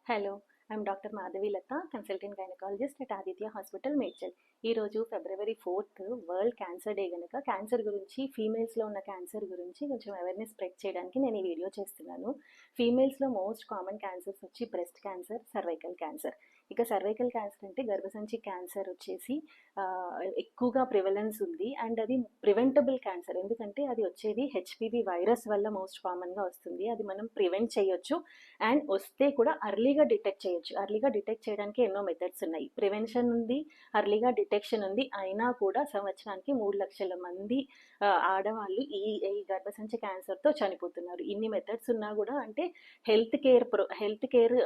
Hello, I'm doctor Madhavi Latha, consultant gynaecologist at Aditya hospital, Medchal. ఈరోజు ఫిబ్రవరి 4th world cancer day కనుక cancer గురించి, ఫీమేల్స్లో ఉన్న క్యాన్సర్ గురించి కొంచెం అవేర్నెస్ స్ప్రెడ్ చేయడానికి నేను ఈ వీడియో చేస్తున్నాను. ఫీమేల్స్లో మోస్ట్ కామన్ క్యాన్సర్స్ వచ్చి బ్రెస్ట్ క్యాన్సర్, సర్వైకల్ క్యాన్సర్. ఇక సర్వైకల్ క్యాన్సర్ అంటే గర్భసంచి క్యాన్సర్ వచ్చేసి ఎక్కువగా ప్రివలెన్స్ ఉంది అండ్ అది ప్రివెంటబుల్ క్యాన్సర్. ఎందుకంటే అది వచ్చేది హెచ్పివి వైరస్ వల్ల మోస్ట్ కామన్గా వస్తుంది. అది మనం ప్రివెంట్ చేయొచ్చు అండ్ వస్తే కూడా అర్లీగా డిటెక్ట్ చేయొచ్చు. అర్లీగా డిటెక్ట్ చేయడానికి ఎన్నో మెథడ్స్ ఉన్నాయి. ప్రివెన్షన్ ఉంది, అర్లీగా డిటెక్షన్ ఉంది. అయినా కూడా సంవత్సరానికి 3 లక్షల మంది ఆడవాళ్ళు ఈ ఈ గర్భసంచి క్యాన్సర్తో చనిపోతున్నారు. ఇన్ని మెథడ్స్ ఉన్నా కూడా అంటే హెల్త్ కేర్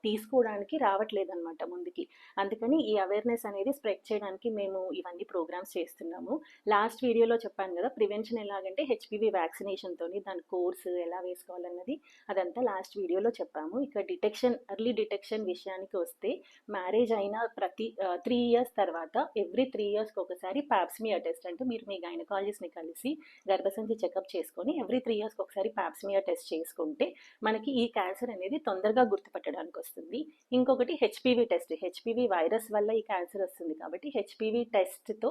తీసుకోవడానికి రావట్లేదు అనమాట ముందుకి. అందుకని ఈ అవేర్నెస్ అనేది స్ప్రెడ్ చేయడానికి మేము ఇవన్నీ ప్రోగ్రామ్స్ చేస్తున్నాము. లాస్ట్ వీడియోలో చెప్పాను కదా, ప్రివెన్షన్ ఎలాగంటే హెచ్పివి వ్యాక్సినేషన్తోని దాని కోర్స్ ఎలా వేసుకోవాలన్నది అదంతా లాస్ట్ వీడియోలో చెప్పాము. ఇక ఎర్లీ డిటెక్షన్ విషయానికి వస్తే, మ్యారేజ్ అయిన ప్రతి 3 ఇయర్స్ తర్వాత ఎవ్రీ 3 ఇయర్స్కి ఒకసారి పాప్స్మియర్ టెస్ట్, అంటే మీరు మీ గైనకాలజిస్ట్ని కలిసి గర్భసంచి చెకప్ చేసుకొని ఎవ్రీ 3 ఇయర్స్కి ఒకసారి పాప్స్మియర్ టెస్ట్ చేసుకుంటే మనకి ఈ క్యాన్సర్ అనేది తొందరగా గుర్తుపట్టడానికి వస్తుంది. ఇంకొకటి హెచ్పివి టెస్ట్. హెచ్పివి వైరస్ వల్ల ఈ క్యాన్సర్ వస్తుంది కాబట్టి హెచ్పివి టెస్ట్తో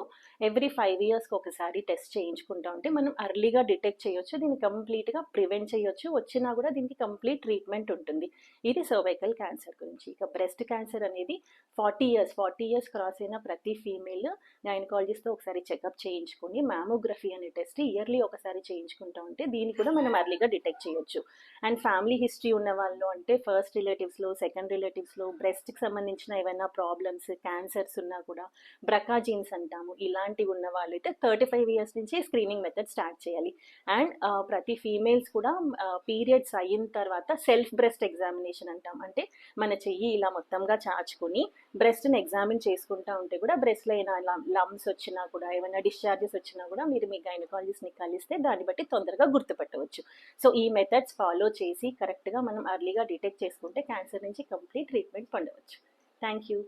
ఎవ్రీ 5 ఇయర్స్కి ఒకసారి టెస్ట్ చేయించుకుంటా ఉంటే మనం అర్లీగా డిటెక్ట్ చేయొచ్చు, దీన్ని కంప్లీట్గా ప్రివెంట్ చేయొచ్చు. వచ్చినా కూడా దీనికి కంప్లీట్ ట్రీట్మెంట్ ఉంటుంది. ఇది సర్వైకల్ క్యాన్సర్ గురించి. ఇక బ్రెస్ట్ క్యాన్సర్ అనేది 40 ఇయర్స్ క్రాస్ అయిన ప్రతి ఫీమేల్ గైనకాలజిస్ట్తో ఒకసారి చెకప్ చేయించుకొని మ్యామోగ్రఫీ అనే టెస్ట్ ఇయర్లీ ఒకసారి చేయించుకుంటా ఉంటే దీన్ని కూడా మనం అర్లీగా డిటెక్ట్ చేయొచ్చు. అండ్ ఫ్యామిలీ హిస్టరీ ఉన్న వాళ్ళు, అంటే ఫస్ట్ రిలేటివ్స్లో, సెకండ్ రిలేటివ్స్లో బ్రెస్ట్కి సంబంధించిన ఏమైనా ప్రాబ్లమ్స్, క్యాన్సర్స్ ఉన్నా కూడా, బ్రకా జీన్స్ అంటాము, ఇలాంటివి ఉన్న వాళ్ళు అయితే 35 ఇయర్స్ నుంచి స్క్రీనింగ్ మెథడ్ స్టార్ట్ చేయాలి. అండ్ ప్రతి ఫీమేల్స్ కూడా పీరియడ్స్ అయిన తర్వాత సెల్ఫ్ బ్రెస్ట్ ఎగ్జామినేషన్ అంటాం. అంటే మన చెయ్యి ఇలా మొత్తంగా చాచుకొని బ్రెస్ట్ని ఎగ్జామిన్ చేసుకుంటా ఉంటే కూడా బ్రెస్ట్లో ఏమైనా లమ్స్ వచ్చినా కూడా, ఏమైనా డిశ్చార్జెస్ వచ్చినా కూడా మీరు మీ గైనకాలజిస్ట్ని కలిస్తే దాన్ని బట్టి తొందరగా గుర్తుపట్టవచ్చు. సో ఈ మెథడ్స్ ఫాలో చేసి కరెక్ట్గా మనం అర్లీగా డిటెక్ట్ చేసుకుంటే క్యాన్సర్ నుంచి కంప్లీట్ ట్రీట్మెంట్ పొందవచ్చు. Thank you.